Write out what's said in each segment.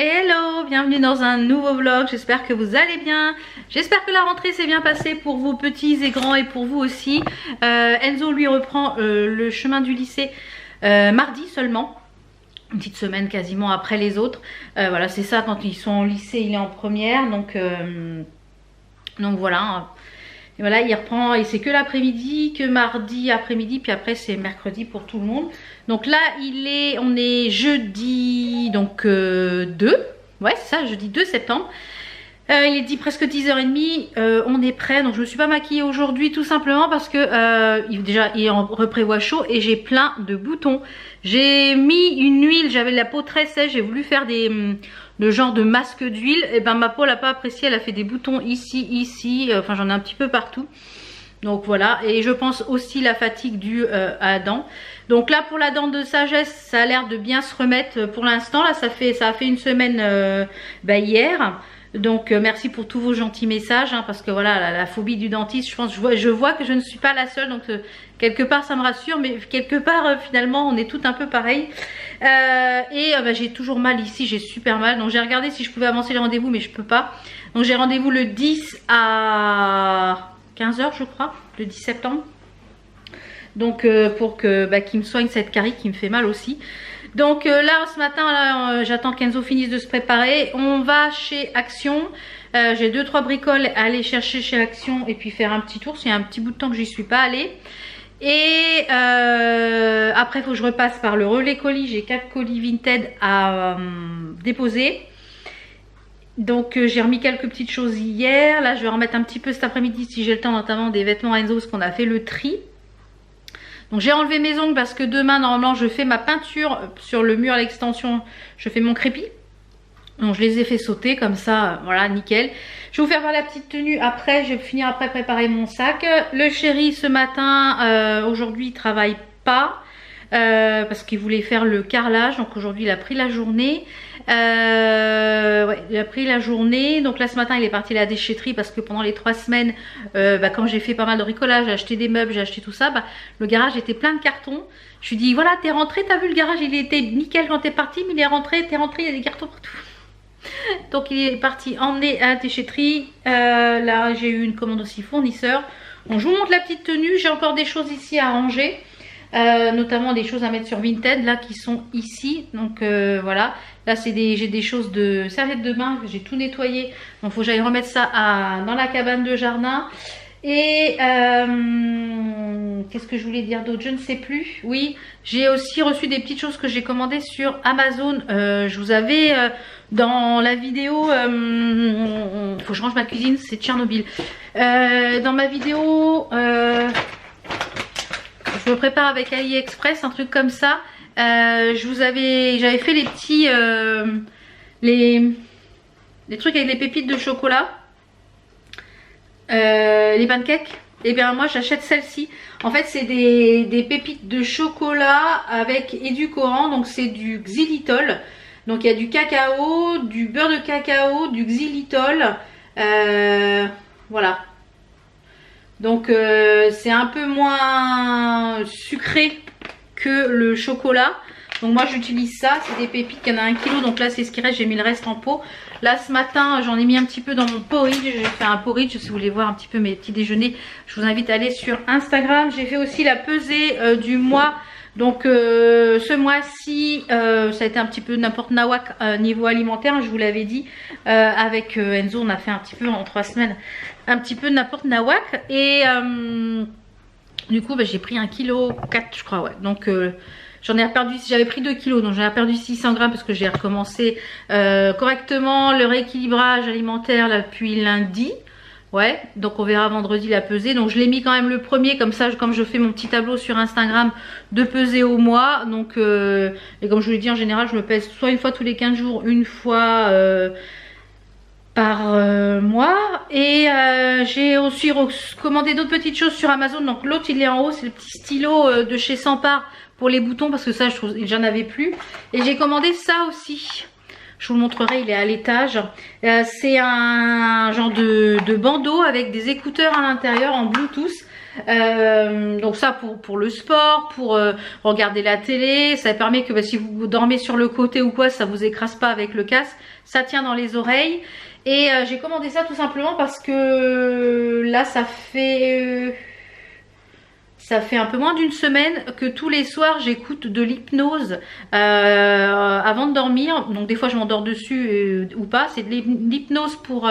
Hello, bienvenue dans un nouveau vlog, j'espère que vous allez bien. J'espère que la rentrée s'est bien passée pour vos petits et grands et pour vous aussi. Enzo lui reprend le chemin du lycée mardi seulement. Une petite semaine quasiment après les autres. Voilà, c'est ça, quand ils sont en lycée, il est en première. Donc voilà. Et voilà, il reprend, et c'est que l'après-midi, que mardi après-midi, puis après c'est mercredi pour tout le monde. Donc là, on est jeudi, donc 2, ouais c'est ça, jeudi 2 septembre. Il est dit presque 10h30, on est prêt, donc je me suis pas maquillée aujourd'hui tout simplement parce que déjà il reprévoit chaud et j'ai plein de boutons. J'ai mis une huile, j'avais la peau très sèche, j'ai voulu faire le genre de masque d'huile, et ben ma peau l'a pas apprécié, elle a fait des boutons ici, enfin j'en ai un petit peu partout. Donc voilà, et je pense aussi la fatigue due à la dent. Donc là pour la dent de sagesse, ça a l'air de bien se remettre pour l'instant. Là ça a fait une semaine hier. Donc merci pour tous vos gentils messages, hein, parce que voilà la phobie du dentiste, je vois que je ne suis pas la seule, donc quelque part ça me rassure, mais quelque part finalement on est toutes un peu pareil. J'ai toujours mal ici, j'ai super mal, donc j'ai regardé si je pouvais avancer les rendez-vous, mais je peux pas. Donc j'ai rendez-vous le 10 à 15h je crois, le 10 septembre. Donc pour qu'il me soigne cette carie qui me fait mal aussi. Donc là ce matin j'attends qu'Enzo finisse de se préparer. On va chez Action. J'ai 2-3 bricoles à aller chercher chez Action et puis faire un petit tour. C'est un petit bout de temps que j'y suis pas allée. Et après il faut que je repasse par le relais colis. J'ai 4 colis Vinted à déposer. Donc j'ai remis quelques petites choses hier. Là je vais remettre un petit peu cet après-midi si j'ai le temps, notamment des vêtements Enzo parce qu'on a fait le tri. Donc j'ai enlevé mes ongles parce que demain normalement je fais ma peinture sur le mur à l'extension, je fais mon crépi. Donc je les ai fait sauter comme ça, voilà nickel. Je vais vous faire voir la petite tenue après, je vais finir après préparer mon sac. Le chéri ce matin, aujourd'hui il travaille pas parce qu'il voulait faire le carrelage, donc aujourd'hui il a pris la journée. Ouais, il a pris la journée. Donc là ce matin il est parti à la déchetterie parce que pendant les 3 semaines quand j'ai fait pas mal de bricolage, j'ai acheté des meubles, j'ai acheté tout ça, le garage était plein de cartons. Je lui dis voilà, t'es rentré, t'as vu le garage il était nickel quand t'es parti, mais il est rentré, t'es rentré, il y a des cartons partout. Donc il est parti emmener à la déchetterie. Là j'ai eu une commande aussi fournisseur. Donc je vous montre la petite tenue. J'ai encore des choses ici à ranger, notamment des choses à mettre sur Vinted là qui sont ici. Donc voilà, là j'ai des choses de serviettes de bain, j'ai tout nettoyé, donc il faut que j'aille remettre ça dans la cabane de jardin. Et qu'est-ce que je voulais dire d'autre, je ne sais plus. Oui, j'ai aussi reçu des petites choses que j'ai commandées sur Amazon. Je vous avais dans la vidéo faut que je range ma cuisine, c'est Tchernobyl. Dans ma vidéo je me prépare avec AliExpress, un truc comme ça. J'avais fait les petits les trucs avec les pépites de chocolat, les pancakes. Et bien moi j'achète celle-ci. En fait c'est des pépites de chocolat avec édulcorant, donc c'est du xylitol. Donc il y a du cacao, du beurre de cacao, du xylitol, voilà. Donc c'est un peu moins sucré que le chocolat. Donc moi j'utilise ça, c'est des pépites, il y en a 1 kg, donc là c'est ce qui reste, j'ai mis le reste en pot. Là ce matin j'en ai mis un petit peu dans mon porridge, j'ai fait un porridge. Si vous voulez voir un petit peu mes petits déjeuners, je vous invite à aller sur Instagram. J'ai fait aussi la pesée du mois. Donc ce mois-ci ça a été un petit peu n'importe nawak niveau alimentaire, je vous l'avais dit. Avec Enzo on a fait un petit peu en 3 semaines un petit peu n'importe nawak. Et du coup j'ai pris 1,4 kg je crois, ouais. Donc j'en ai perdu, j'avais pris 2 kg, donc j'en ai perdu 600 grammes parce que j'ai recommencé correctement le rééquilibrage alimentaire là, depuis lundi. Ouais, donc on verra vendredi la pesée. Donc je l'ai mis quand même le premier, comme ça, comme je fais mon petit tableau sur Instagram de pesée au mois. Donc et comme je vous l'ai dit, en général je me pèse soit une fois tous les 15 jours, une fois par mois. Et j'ai aussi commandé d'autres petites choses sur Amazon. Donc l'autre il est en haut, c'est le petit stylo de chez Sampar pour les boutons, parce que ça j'en avais plus. Et j'ai commandé ça aussi, je vous le montrerai, il est à l'étage. C'est un genre de bandeau avec des écouteurs à l'intérieur en Bluetooth. Donc ça pour le sport, pour regarder la télé, ça permet que si vous dormez sur le côté ou quoi, ça vous écrase pas avec le casque, ça tient dans les oreilles. Et j'ai commandé ça tout simplement parce que là ça fait un peu moins d'une semaine que tous les soirs j'écoute de l'hypnose avant de dormir. Donc des fois je m'endors dessus ou pas. C'est de l'hypnose pour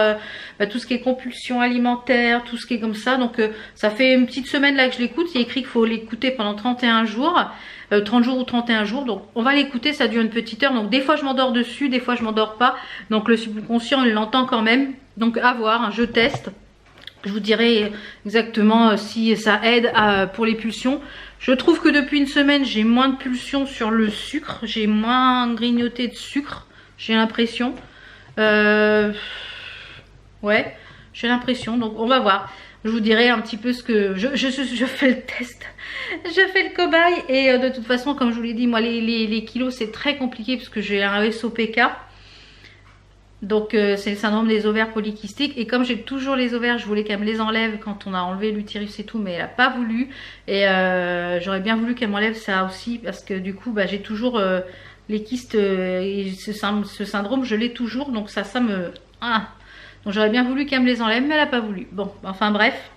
tout ce qui est compulsion alimentaire, tout ce qui est comme ça. Donc ça fait une petite semaine là que je l'écoute. Il est écrit qu'il faut l'écouter pendant 31 jours. 30 jours ou 31 jours. Donc on va l'écouter, ça dure une petite heure. Donc des fois je m'endors dessus, des fois je m'endors pas. Donc le subconscient il l'entend quand même. Donc à voir, hein, je teste. Je vous dirai exactement si ça aide pour les pulsions. Je trouve que depuis une semaine, j'ai moins de pulsions sur le sucre. J'ai moins grignoté de sucre, j'ai l'impression. Ouais, j'ai l'impression. Donc on va voir. Je vous dirai un petit peu ce que... Je fais le test. Je fais le cobaye. Et de toute façon, comme je vous l'ai dit, moi les kilos, c'est très compliqué parce que j'ai un SOPK. Donc c'est le syndrome des ovaires polykystiques. Et comme j'ai toujours les ovaires, je voulais qu'elle me les enlève quand on a enlevé l'utérus et tout, mais elle n'a pas voulu. Et j'aurais bien voulu qu'elle m'enlève ça aussi, parce que du coup j'ai toujours les kystes et ce syndrome, je l'ai toujours. Donc ça me... Donc j'aurais bien voulu qu'elle me les enlève, mais elle n'a pas voulu. Bon, enfin bref.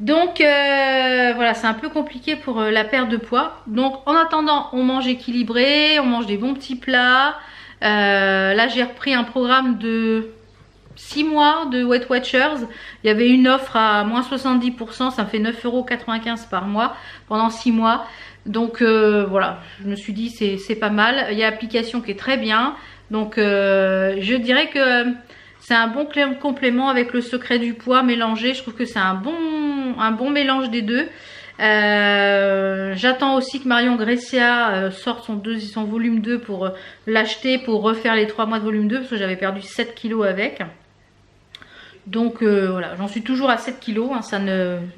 Donc voilà, c'est un peu compliqué pour la perte de poids. Donc en attendant, on mange équilibré, on mange des bons petits plats. Là j'ai repris un programme de 6 mois de Weight Watchers. Il y avait une offre à moins 70%, ça me fait 9,95 € par mois pendant 6 mois. Donc voilà, je me suis dit c'est pas mal. Il y a l'application qui est très bien. Donc je dirais que c'est un bon complément avec le secret du poids mélangé. Je trouve que c'est un bon mélange des deux. J'attends aussi que Marion Grecia sorte son volume 2 pour l'acheter, pour refaire les 3 mois de volume 2, parce que j'avais perdu 7 kilos avec. Donc voilà, j'en suis toujours à 7 kilos, hein,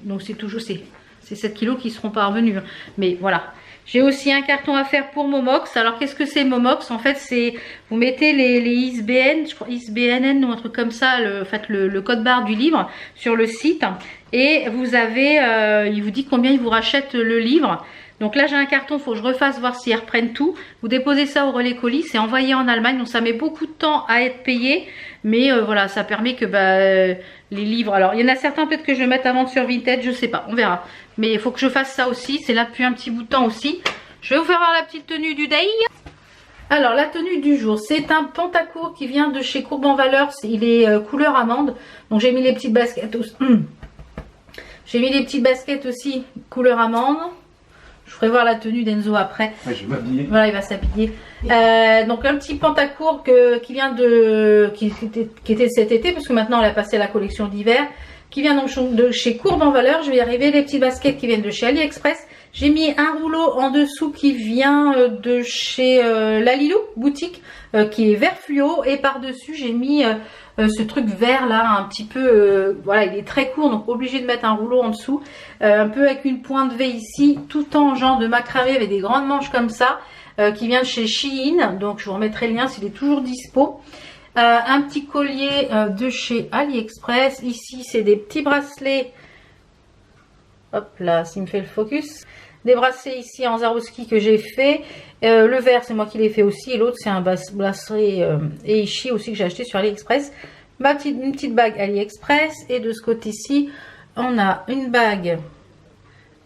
donc c'est toujours ces 7 kilos qui seront pas revenus, hein. Mais voilà. J'ai aussi un carton à faire pour Momox. Alors qu'est-ce que c'est Momox? En fait c'est, vous mettez les ISBN, je crois ISBNN ou un truc comme ça, le code barre du livre sur le site. Et vous avez, il vous dit combien il vous rachète le livre. Donc là j'ai un carton, il faut que je refasse voir s'ils reprennent tout. Vous déposez ça au relais colis, c'est envoyé en Allemagne. Donc ça met beaucoup de temps à être payé. Mais voilà, ça permet que les livres... Alors il y en a certains peut-être que je vais mettre à vendre sur Vinted, je sais pas, on verra. Mais il faut que je fasse ça aussi, c'est là depuis un petit bout de temps aussi. Je vais vous faire voir la petite tenue du day. Alors la tenue du jour, c'est un pantacourt qui vient de chez Courbe en Valeur. Il est couleur amande. Donc j'ai mis les petites baskets aussi. J'ai mis les petites baskets aussi couleur amande. Je ferai voir la tenue d'Enzo après. Ouais, je vais m'habiller. Voilà, il va s'habiller. Donc un petit pantacourt qui vient qui était cet été, parce que maintenant on a passé à la collection d'hiver, qui vient donc de chez Courbe en Valeur. Je vais y arriver. Les petites baskets qui viennent de chez AliExpress. J'ai mis un rouleau en dessous qui vient de chez Lalilou boutique, qui est vert fluo, et par dessus j'ai mis ce truc vert là, un petit peu, voilà, il est très court, donc obligé de mettre un rouleau en dessous, un peu avec une pointe V ici, tout en genre de macramé avec des grandes manches comme ça, qui vient de chez Shein. Donc je vous remettrai le lien s'il est toujours dispo. Un petit collier de chez AliExpress. Ici c'est des petits bracelets, hop là, s'il me fait le focus, des bracelets ici en Swarovski que j'ai fait. Le vert c'est moi qui l'ai fait aussi, et l'autre c'est un bracelet Eishi aussi que j'ai acheté sur AliExpress. Une petite bague AliExpress, et de ce côté-ci on a une bague,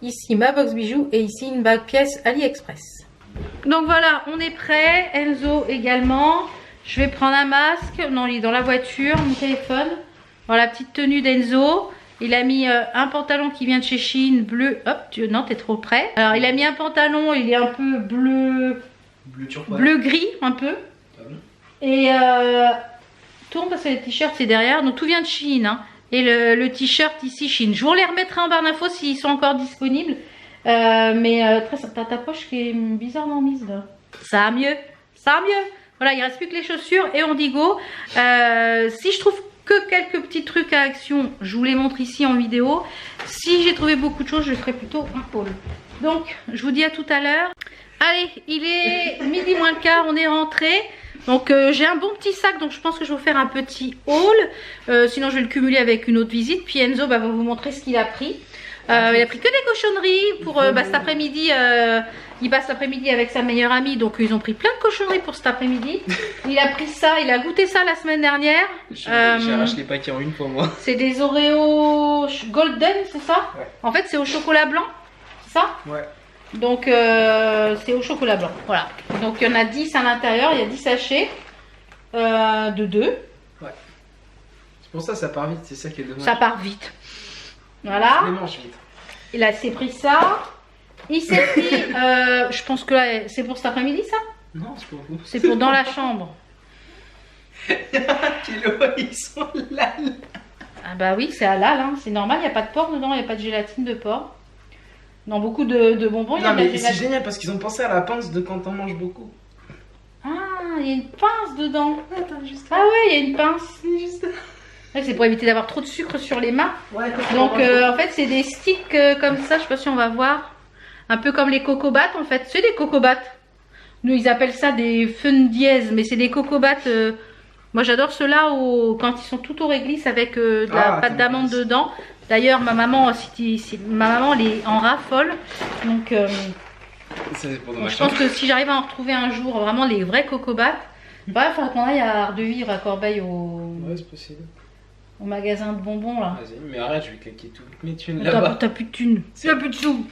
ici ma box bijoux, et ici une bague pièce AliExpress. Donc voilà, on est prêt. Enzo également. Je vais prendre un masque, non il est dans la voiture, mon téléphone. Voilà la petite tenue d'Enzo. Il a mis un pantalon qui vient de chez Shein, bleu. Hop, non, t'es trop près. Alors, il a mis un pantalon, il est un peu bleu. Bleu gris, un peu. Et tourne parce que les t-shirts, c'est derrière. Donc, tout vient de Shein. Hein. Et le t-shirt ici, Shein. Je vous les remettrai en barre d'infos s'ils sont encore disponibles. Mais t'as ta poche qui est bizarrement mise là. Ça va mieux. Ça va mieux. Voilà, il reste plus que les chaussures et on dit go. Si je trouve que quelques petits trucs à action, je vous les montre ici en vidéo. Si j'ai trouvé beaucoup de choses, je ferai plutôt un haul. Donc je vous dis à tout à l'heure. Allez, il est midi moins le quart, on est rentré. Donc j'ai un bon petit sac, donc je pense que je vais vous faire un petit haul. Sinon je vais le cumuler avec une autre visite. Puis Enzo va vous montrer ce qu'il a pris. Il a pris que des cochonneries pour cet après-midi. Il passe l'après-midi avec sa meilleure amie, donc ils ont pris plein de cochonneries pour cet après-midi. Il a pris ça, il a goûté ça la semaine dernière. J'arrache les paquets en une fois moi. C'est des Oreos Golden, c'est ça? Ouais. En fait, c'est au chocolat blanc, c'est ça? Ouais. Donc c'est au chocolat blanc, voilà. Donc il y en a 10 à l'intérieur, il y a 10 sachets de 2. Ouais. C'est pour ça part vite, c'est ça qui est dommage. Ça part vite. Voilà. Je les mange vite. Il s'est pris ça. Il s'est pris, je pense que là, c'est pour cet après-midi ça? Non, c'est pour vous. C'est pour dans la chambre. Ils sont là. Ah bah oui, c'est halal, hein. C'est normal, il n'y a pas de porc dedans, il n'y a pas de gélatine de porc. Dans beaucoup de bonbons, il y a Non, de la mais c'est gélatine. génial parce qu'ils ont pensé à la pince de quand on mange beaucoup. Ah, il y a une pince dedans. Attends, juste Ah ouais, il y a une pince. juste. Ouais, c'est pour éviter d'avoir trop de sucre sur les mains. Ouais, Donc en fait, c'est des sticks comme ça, je sais pas si on va voir. Un peu comme les cocobats en fait. C'est des cocobats. Nous, ils appellent ça des fun dièse, mais c'est des cocobats. Moi, j'adore ceux-là quand ils sont tout au réglisse avec de la pâte d'amande dedans. D'ailleurs, ma maman, ma maman, elle est en raffole. Donc, je pense que si j'arrive à en retrouver un jour, vraiment les vrais cocobats, bah, il faudra qu'on aille à Ardevivre, à Corbeil, Ouais, c'est possible. au magasin de bonbons là. Vas-y, mais arrête, je vais claquer toutes mes thunes là-bas. T'as plus de thunes. T'as plus de sous.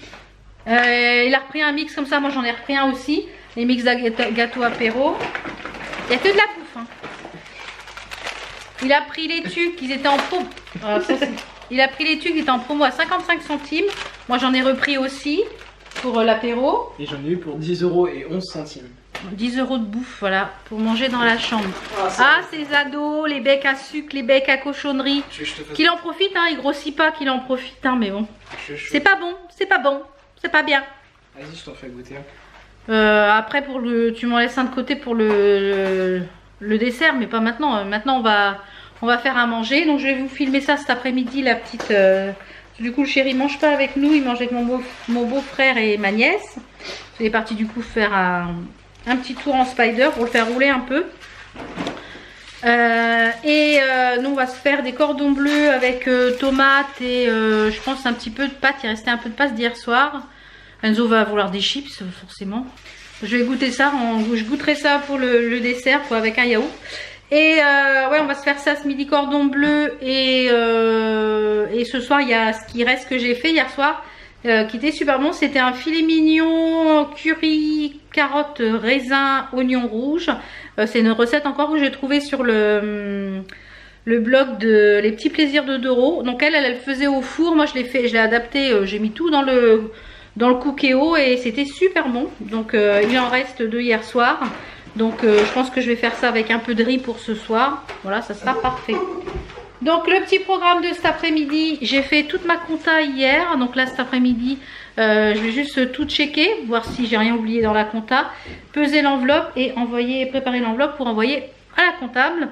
Il a repris un mix comme ça, moi j'en ai repris un aussi. Les mix gâteau apéro. Il n'y a que de la bouffe. Hein. Il a pris les tucs, ils étaient en promo. Il a pris les tucs, ils étaient en promo à 55 centimes. Moi j'en ai repris aussi pour l'apéro. Et j'en ai eu pour 10 € et 11 centimes. 10 € de bouffe, voilà, pour manger dans la chambre. Ah, ces ados, les becs à sucre, les becs à cochonnerie. Qu'il en profite, hein, il grossit pas, qu'il en profite, hein, mais bon. C'est pas bon, c'est pas bon, c'est pas bien. Vas-y, je t'en fais goûter. Après, tu m'en laisses un de côté pour le dessert, mais pas maintenant. Maintenant, on va faire à manger. Donc, je vais vous filmer ça cet après-midi, la petite. Du coup, le chéri mange pas avec nous, il mange avec mon beau-frère et ma nièce. Il est parti du coup faire un petit tour en spider pour le faire rouler un peu. Nous on va se faire des cordons bleus avec tomates et je pense un petit peu de pâte. Il restait un peu de pâte d'hier soir. Enzo va vouloir des chips forcément. Je vais goûter ça, je goûterai ça pour le dessert quoi, avec un yaourt. Et ouais, on va se faire ça ce midi, cordon bleu. Et ce soir il y a ce qui reste que j'ai fait hier soir, qui était super bon. C'était un filet mignon curry, carottes, raisin, oignon rouge. C'est une recette encore que j'ai trouvée sur le blog de Les Petits Plaisirs de Doro. Donc elle faisait au four. Moi je l'ai adapté, j'ai mis tout dans le Cookéo et c'était super bon. Donc il en reste 2 hier soir. Donc je pense que je vais faire ça avec un peu de riz pour ce soir. Voilà, ça sera parfait. Donc le petit programme de cet après-midi, j'ai fait toute ma compta hier. Donc là cet après-midi, je vais juste tout checker, voir si j'ai rien oublié dans la compta, peser l'enveloppe et préparer l'enveloppe pour envoyer à la comptable.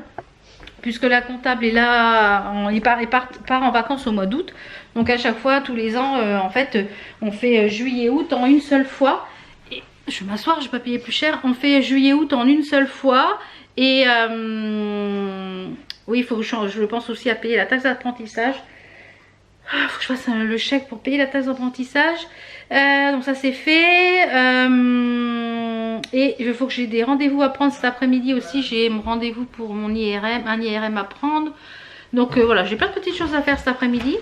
Puisque la comptable est là, il part en vacances au mois d'août. Donc à chaque fois, tous les ans, en fait, on fait juillet-août en une seule fois. Et je vais m'asseoir, je vais pas payer plus cher. On fait juillet-août en une seule fois. Et oui, il faut que je pense aussi à payer la taxe d'apprentissage. Il faut que je fasse le chèque pour payer la taxe d'apprentissage. Donc ça c'est fait. Et il faut que j'ai des rendez-vous à prendre cet après-midi aussi. J'ai mon rendez-vous pour mon IRM, un IRM à prendre. Donc voilà, j'ai plein de petites choses à faire cet après-midi.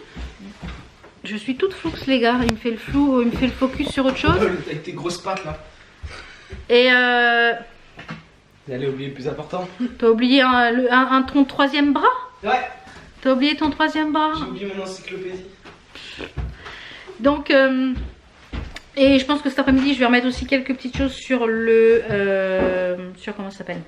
Je suis toute floux les gars. Il me fait le flou, il me fait le focus sur autre chose. Avec tes grosses pattes là. Et J'allais oublier le plus important. t'as oublié ton troisième bras? Ouais. T'as oublié ton troisième bras? J'ai oublié mon encyclopédie. Donc, et je pense que cet après-midi, je vais remettre aussi quelques petites choses sur comment ça s'appelle?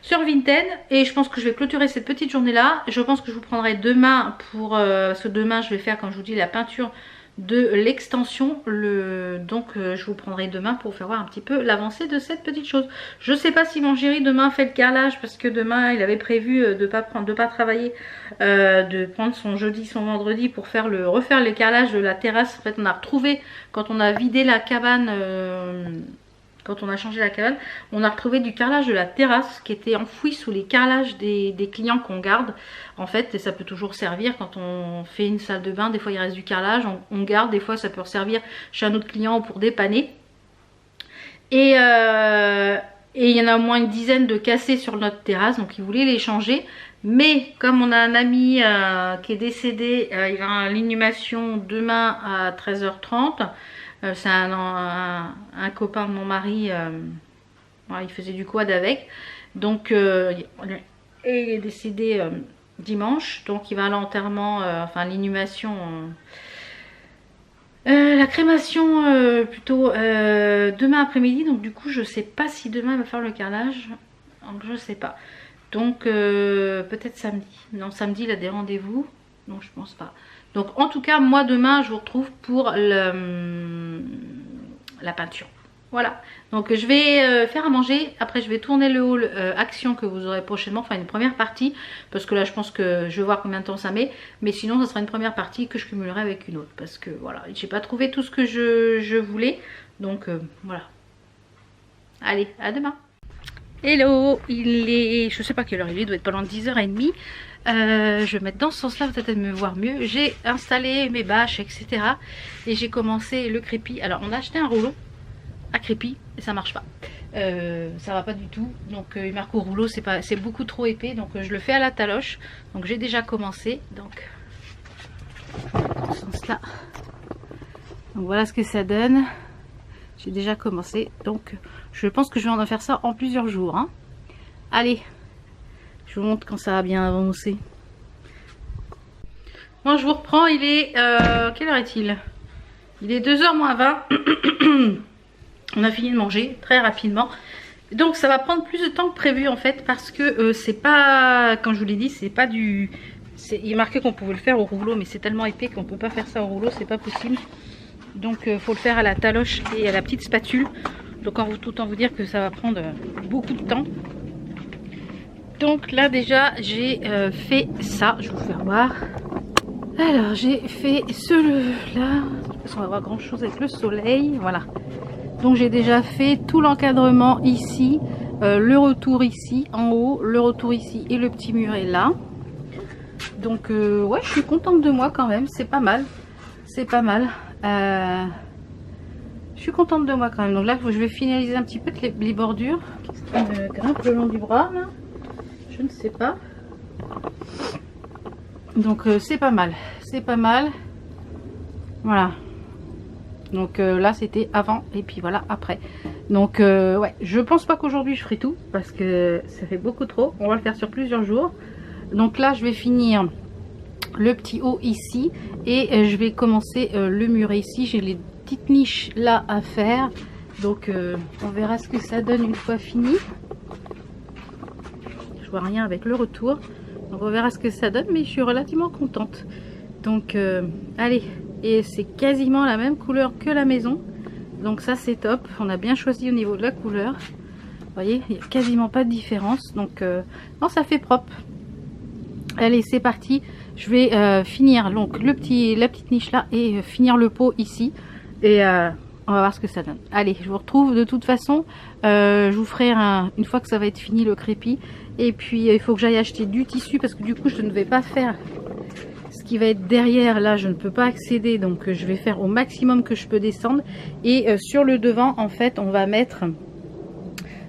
Sur Vinted. Et je pense que je vais clôturer cette petite journée-là. Je pense que je vous prendrai demain parce que demain, je vais faire, comme je vous dis, la peinture de l'extension. Donc, je vous prendrai demain pour faire voir un petit peu l'avancée de cette petite chose. Je sais pas si mon chéri demain fait le carrelage parce que demain, il avait prévu de pas travailler, de prendre son jeudi, son vendredi pour refaire le carrelage de la terrasse. En fait, on a retrouvé quand on a vidé la cabane quand on a changé la cabane, on a retrouvé du carrelage de la terrasse qui était enfoui sous les carrelages des clients qu'on garde. En fait, et ça peut toujours servir quand on fait une salle de bain. Des fois, il reste du carrelage, on garde. Des fois, ça peut servir chez un autre client pour dépanner. Et il y en a au moins une dizaine de cassés sur notre terrasse, donc ils voulaient les changer. Mais comme on a un ami qui est décédé, il va à l'inhumation demain à 13h30. C'est un copain de mon mari, il faisait du quad avec. Donc, et il est décédé dimanche, donc il va à l'enterrement, enfin l'inhumation... la crémation plutôt demain après-midi, donc du coup je sais pas si demain il va faire le carrelage, donc je sais pas, donc peut-être samedi. Non, samedi il a des rendez-vous, donc je pense pas. Donc en tout cas moi demain je vous retrouve pour la peinture. Voilà, donc je vais faire à manger, après je vais tourner le haul action que vous aurez prochainement, enfin une première partie, parce que là je pense que je vais voir combien de temps ça met, mais sinon ça sera une première partie que je cumulerai avec une autre, parce que voilà, j'ai pas trouvé tout ce que je voulais, donc voilà. Allez, à demain. Hello, il est, je sais pas quelle heure il doit être pendant 10h30. Je vais mettre dans ce sens là, peut-être me voir mieux. J'ai installé mes bâches, etc. Et j'ai commencé le crépi. Alors on a acheté un rouleau à crépi et ça marche pas, ça va pas du tout, donc il marque au rouleau, c'est beaucoup trop épais, donc je le fais à la taloche. Donc j'ai déjà commencé, donc dans ce sens là, donc voilà ce que ça donne. J'ai déjà commencé, donc je pense que je vais en faire ça en plusieurs jours, hein. Allez, je vous montre quand ça va bien avancer. Moi je vous reprends, il est quelle heure est-il? Il est 2h moins 20. On a fini de manger très rapidement, donc ça va prendre plus de temps que prévu en fait, parce que c'est pas, comme je vous l'ai dit, c'est pas du, il est marqué qu'on pouvait le faire au rouleau, mais c'est tellement épais qu'on peut pas faire ça au rouleau, c'est pas possible. Donc faut le faire à la taloche et à la petite spatule. Donc autant vous dire que ça va prendre beaucoup de temps. Donc là déjà j'ai fait ça, je vais vous faire voir. Alors j'ai fait celui-là, parce qu'on va voir grand chose avec le soleil, voilà. Donc j'ai déjà fait tout l'encadrement ici, le retour ici en haut, le retour ici et le petit muret là. Donc ouais, je suis contente de moi quand même, c'est pas mal, c'est pas mal. Je suis contente de moi quand même. Donc là je vais finaliser un petit peu les bordures. Qu'est-ce qui me grimpe le long du bras là? Je ne sais pas. Donc c'est pas mal, c'est pas mal. Voilà. Donc là c'était avant et puis voilà après. Donc ouais, je pense pas qu'aujourd'hui je ferai tout parce que ça fait beaucoup trop. On va le faire sur plusieurs jours. Donc là je vais finir le petit haut ici et je vais commencer le muret ici. J'ai les petites niches là à faire. Donc on verra ce que ça donne une fois fini. Je vois rien avec le retour. Donc on verra ce que ça donne, mais je suis relativement contente. Donc allez. Et c'est quasiment la même couleur que la maison, donc ça c'est top. On a bien choisi au niveau de la couleur, vous voyez, il n'y a quasiment pas de différence, donc non, ça fait propre. Allez, c'est parti. Je vais finir donc la petite niche là et finir le pot ici, et on va voir ce que ça donne. Allez, je vous retrouve de toute façon, je vous ferai une fois que ça va être fini le crépi, et puis il faut que j'aille acheter du tissu parce que du coup je ne vais pas faire ce qui va être derrière. Là je ne peux pas accéder, donc je vais faire au maximum que je peux descendre. Et sur le devant en fait on va mettre,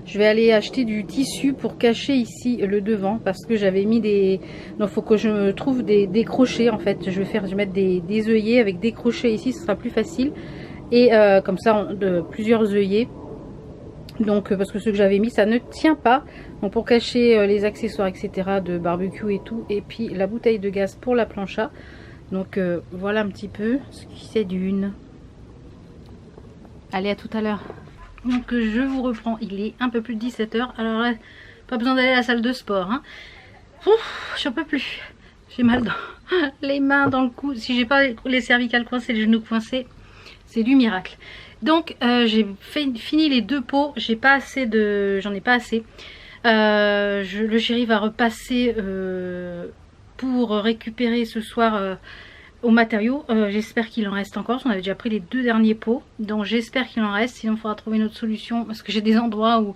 je vais aller acheter du tissu pour cacher ici le devant, parce que j'avais mis des, donc faut que je trouve des crochets en fait. Je vais mettre des œillets avec des crochets ici, ce sera plus facile, et comme ça plusieurs œillets. Donc parce que ce que j'avais mis ça ne tient pas, donc pour cacher les accessoires etc de barbecue et tout, et puis la bouteille de gaz pour la plancha. Donc voilà un petit peu ce qui c'est d'une. Allez, à tout à l'heure. Donc je vous reprends, il est un peu plus de 17h. Alors là, pas besoin d'aller à la salle de sport, hein. J'en peux plus, j'ai mal dans les mains, dans le cou. Si j'ai pas les cervicales coincées, les genoux coincés, c'est du miracle. Donc j'ai fini les deux pots, j'en ai pas assez. Le chéri va repasser pour récupérer ce soir aux matériaux. J'espère qu'il en reste encore. On avait déjà pris les 2 derniers pots. Donc j'espère qu'il en reste. Sinon il faudra trouver une autre solution. Parce que j'ai des endroits où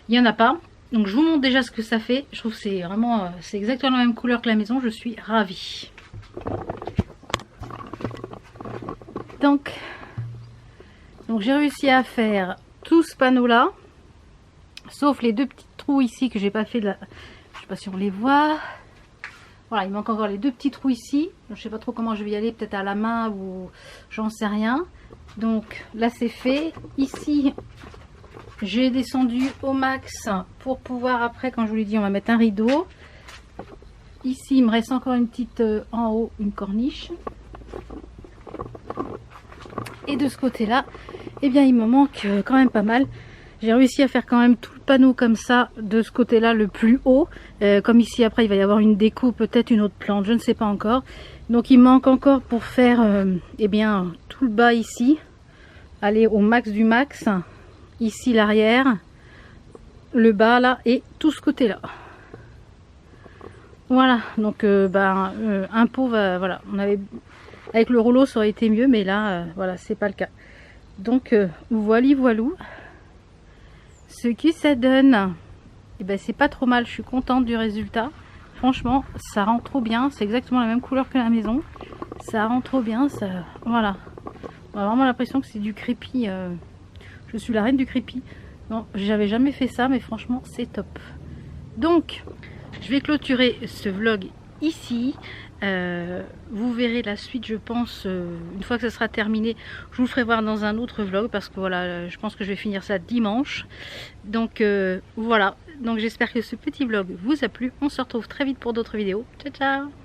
il n'y en a pas. Donc je vous montre déjà ce que ça fait. Je trouve que c'est vraiment... c'est exactement la même couleur que la maison. Je suis ravie. Donc j'ai réussi à faire tout ce panneau là. Sauf les 2 petits trous ici que j'ai pas fait de la... Je sais pas si on les voit. Voilà, il manque encore les 2 petits trous ici. Je sais pas trop comment je vais y aller, peut-être à la main ou j'en sais rien. Donc là c'est fait. Ici j'ai descendu au max pour pouvoir après, quand je vous l'ai dit, on va mettre un rideau. Ici il me reste encore une petite en haut, une corniche. Et de ce côté là, eh bien il me manque quand même pas mal. J'ai réussi à faire quand même tout le panneau comme ça, de ce côté-là le plus haut. Comme ici, après, il va y avoir une déco, peut-être une autre plante, je ne sais pas encore. Donc, il manque encore pour faire eh bien, tout le bas ici. Aller au max du max. Ici, l'arrière. Le bas, là, et tout ce côté-là. Voilà, donc un pot, voilà. On avait, avec le rouleau, ça aurait été mieux, mais là, voilà, c'est pas le cas. Donc, voilou. Ce que ça donne, et ben c'est pas trop mal, je suis contente du résultat. Franchement, ça rend trop bien, c'est exactement la même couleur que la maison. Ça rend trop bien, ça, voilà. On a vraiment l'impression que c'est du crépi. Je suis la reine du crépi. Non, j'avais jamais fait ça, mais franchement, c'est top. Donc, je vais clôturer ce vlog ici. Vous verrez la suite, je pense, une fois que ça sera terminé, je vous le ferai voir dans un autre vlog parce que voilà, je pense que je vais finir ça dimanche. Donc voilà, donc j'espère que ce petit vlog vous a plu. On se retrouve très vite pour d'autres vidéos. Ciao ciao.